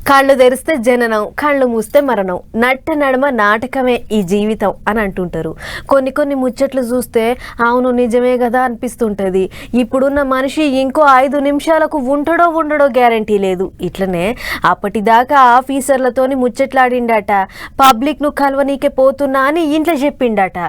కళ్ళు తెరిస్తే జననం, కళ్ళు మూస్తే మరణం, నట్ట నడమ నాటకమే ఈ జీవితం అని అంటుంటారు. కొన్ని ముచ్చట్లు చూస్తే అవును నిజమే కదా అనిపిస్తుంటుంది. ఇప్పుడున్న మనిషి ఇంకో 5 నిమిషాలకు ఉండడో గ్యారంటీ లేదు. ఇట్లనే అప్పటిదాకా ఆఫీసర్లతోని ముచ్చట్లాడిండట. పబ్లిక్ను కలవనీకే పోతున్నా అని ఇంట్లో చెప్పిండట.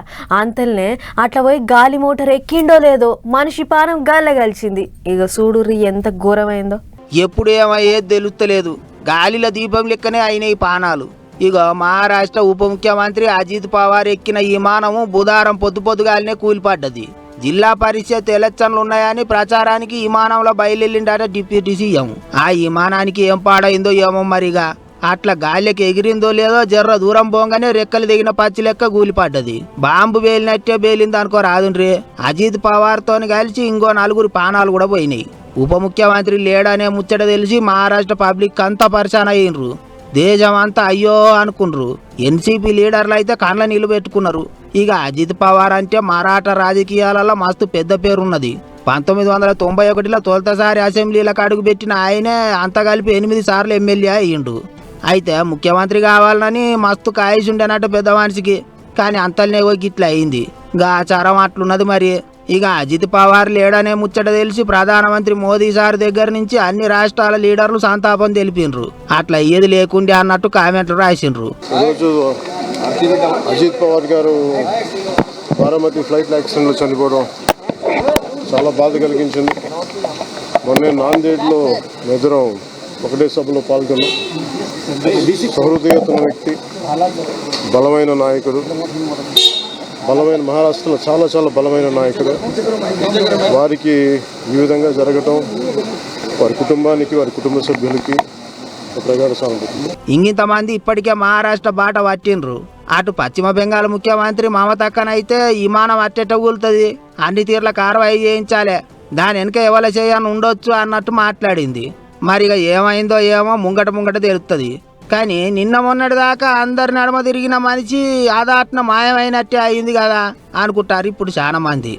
అంతల్నే అట్లా పోయి గాలి మోటార్ ఎక్కిండో లేదో మనిషి పానం గాల్లో కలిసింది. ఇక చూడుర్రి ఎంత ఘోరమైందో. ఎప్పుడు ఏమయ్యేది తెలుస్తలేదు. గాలిలో దీపం లెక్కనే అయినాయి పానాలు. ఇక మహారాష్ట్ర ఉప ముఖ్యమంత్రి అజిత్ పవార్ ఎక్కిన విమానము బుధవారం పొద్దుగాలనే కూలిపడ్డది. జిల్లా పరిషత్ ఎలక్షన్లు ఉన్నాయని ప్రచారానికి విమానంలో బయలుదేరిండట డిప్యూటీ సీఎం. ఆ విమానానికి ఏం పాడైందో ఏమో మరిగా. అట్లా గాలికి ఎగిరిందో లేదో జర్ర దూరం పోగానే రెక్కలు దిగిన పచ్చి లెక్క కూలిపడ్డది. బాంబు వేలినట్టే బేలింది అనుకో రాదుండ్రి. అజిత్ పవార్ తోని కలిసి ఇంకో 4 ప్రాణాలు కూడా పోయినాయి. ఉప ముఖ్యమంత్రి లేడనే ముచ్చట తెలిసి మహారాష్ట్ర పబ్లిక్ అంతా పరిశాన్ అయ్యిండ్రు. దేశం అంతా అయ్యో అనుకుండ్రు. ఎన్సీపీ లీడర్లు అయితే కండ్ల నీళ్లు పెట్టుకున్నారు. ఇక అజిత్ పవార్ అంటే మరాఠా రాజకీయాలలో మస్తు పెద్ద పేరున్నది. 1991లో తొలతసారి అసెంబ్లీలకు అడుగుపెట్టిన ఆయనే అంత కలిపి 8 సార్లు ఎమ్మెల్యే అయ్యిండు. అయితే ముఖ్యమంత్రి కావాలని మస్తు కాయిష్ ఉండేనట్ట పెద్ద మనిషికి. కానీ అంతల్నే గిట్లా అయింది. గా ఆచారం అట్లున్నది మరి. ఇక అజిత్ పవార్ లేడనే ముచ్చట తెలిసి ప్రధానమంత్రి మోదీ సార్ దగ్గర నుంచి అన్ని రాష్ట్రాల లీడర్లు సంతాపం తెలిపిండ్రు. అట్లా ఏది లేకుండే అన్నట్టు కామెంట్లు రాసిండ్రు. అజిత్ పవార్ గారు బారామతి ఫ్లైట్ యాక్సిడెంట్లో చనిపోవడం చాలా బాధ కలిగించింది. మొన్నే నాందేడ్లో మెదరం ఒకటే సభలో పాల్గొన్నాం. సహృదయతన వ్యక్తి, బలమైన నాయకుడు, బలమైన మహారాష్ట్రలో చాలా బలమైన నాయకుడు. వారికి ఈ విధంగా జరగటం వారి కుటుంబానికి, వారి కుటుంబ సభ్యులకి ప్రగాఢ సానుభూతి. ఇంతమంది ఇప్పటికే మహారాష్ట్ర బాట పట్టిండ్రు. అటు పశ్చిమ బెంగాల్ ముఖ్యమంత్రి మమతక్కనైతే విమానం అట్టెట్ట కూలుతుంది, అన్ని తీర్ల కార్వాయి చేయించాలి, దాని వెనక ఎవరు చేయని ఉండొచ్చు అన్నట్టు మాట్లాడింది. మరిగా ఏమైందో ఏమో ముంగట తెలుస్తుంది. కానీ నిన్న మొన్నటి దాకా అందరి నడమ తిరిగిన మనిషి ఆదాట్న మాయమైనట్టే అయింది కదా అనుకుంటారు ఇప్పుడు చాలా మంది.